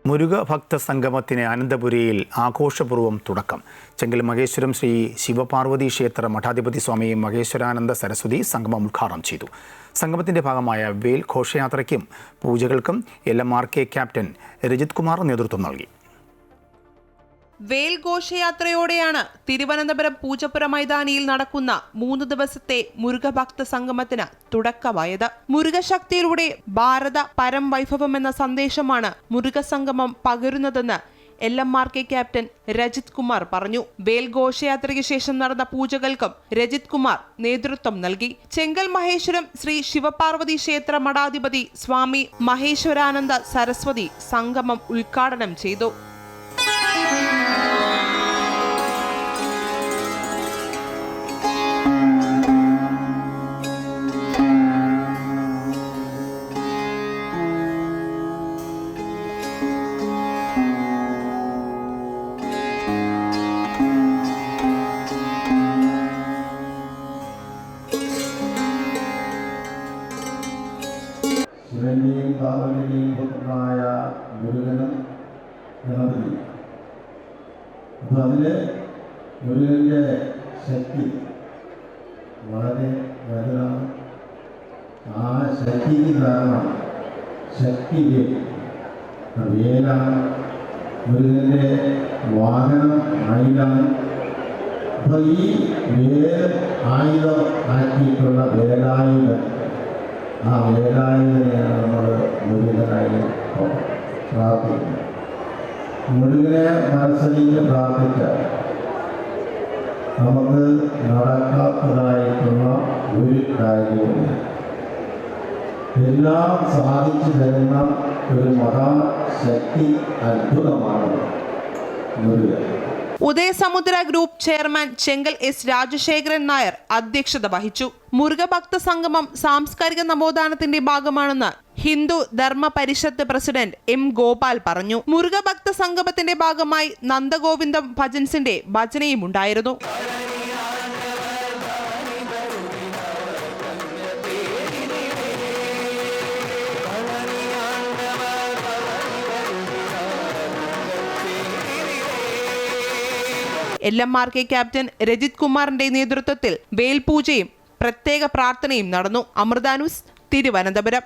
മുരുക ഭക്ത സംഗമത്തിന് അനന്തപുരിയിൽ ആഘോഷപൂർവ്വം തുടക്കം. ചെങ്കൽ മഹേശ്വരം ശ്രീ ശിവപാർവതി ക്ഷേത്ര മഠാധിപതി സ്വാമി മഹേശ്വരാനന്ദ സരസ്വതി സംഗമം ഉദ്ഘാടനം ചെയ്തു. സംഗമത്തിന്റെ ഭാഗമായ വേൽ ഘോഷയാത്രയ്ക്കും പൂജകൾക്കും LMR ക്യാപ്റ്റൻ രജിത് കുമാർ നേതൃത്വം നൽകി. വേൽ ഘോഷയാത്രയോടെയാണ് തിരുവനന്തപുരം പൂജപ്പുര മൈതാനിയിൽ നടക്കുന്ന 3 ദിവസത്തെ മുരുകഭക്ത സംഗമത്തിന് തുടക്കമായത്. മുരുകശക്തിയിലൂടെ ഭാരത പരം വൈഭവം എന്ന സന്ദേശമാണ് മുരുകസംഗമം പകരുന്നതെന്ന് LMR ക്യാപ്റ്റൻ രജിത് കുമാർ പറഞ്ഞു. വേൽ ഘോഷയാത്രയ്ക്ക് ശേഷം നടന്ന പൂജകൾക്കും രജിത് കുമാർ നേതൃത്വം നൽകി. ചെങ്കൽ മഹേശ്വരം ശ്രീ ശിവപാർവതി ക്ഷേത്ര മഠാധിപതി സ്വാമി മഹേശ്വരാനന്ദ സരസ്വതി സംഗമം ഉദ്ഘാടനം ചെയ്തു. ശിവന്റെയും പാർവതിയുടെയും പുത്രനായ മുരുകനും ഗണപതി. അപ്പം അതിൽ മുരുകൻ്റെ ശക്തി വളരെ വലുതാണ്. ആ ശക്തിക്ക് കാരണം ശക്തി വേലാണ്. മുരുകൻ്റെ വാഹനം മയിലാണ്. അപ്പോൾ ഈ വേല ആയുധം ആക്കിയിട്ടുള്ള വേലായുധൻ, ആ വേലായുധനെയാണ് നമ്മൾ മുരുകനായി പ്രാർത്ഥിക്കുന്നത്. മുരുകനെ മനസ്സിലേക്ക് പ്രാർത്ഥിച്ചാൽ നമുക്ക് നടക്കാത്തതായിട്ടുള്ള ഒരു കാര്യമില്ല. എല്ലാം സാധിച്ചു തരുന്ന ഒരു മഹാശക്തി അത്ഭുതമാണ് മുരുകൻ. ഉദയസമുദ്ര ഗ്രൂപ്പ് ചെയർമാൻ ചെങ്കൽ S. രാജശേഖരൻ നായർ അധ്യക്ഷത വഹിച്ചു. മുരുകഭക്ത സംഗമം സാംസ്കാരിക നവോത്ഥാനത്തിന്റെ ഭാഗമാണെന്ന് ഹിന്ദു ധർമ്മ പരിഷത്ത് പ്രസിഡന്റ് M. ഗോപാൽ പറഞ്ഞു. മുരുകഭക്ത സംഗമത്തിന്റെ ഭാഗമായി നന്ദഗോവിന്ദം ഭജൻസിന്റെ ഭജനയും ഉണ്ടായിരുന്നു. LMR ക്യാപ്റ്റൻ രജിത് കുമാറിന്റെ നേതൃത്വത്തിൽ വേൽപൂജയും പ്രത്യേക പ്രാർത്ഥനയും നടന്നു. അമൃത ന്യൂസ്, തിരുവനന്തപുരം.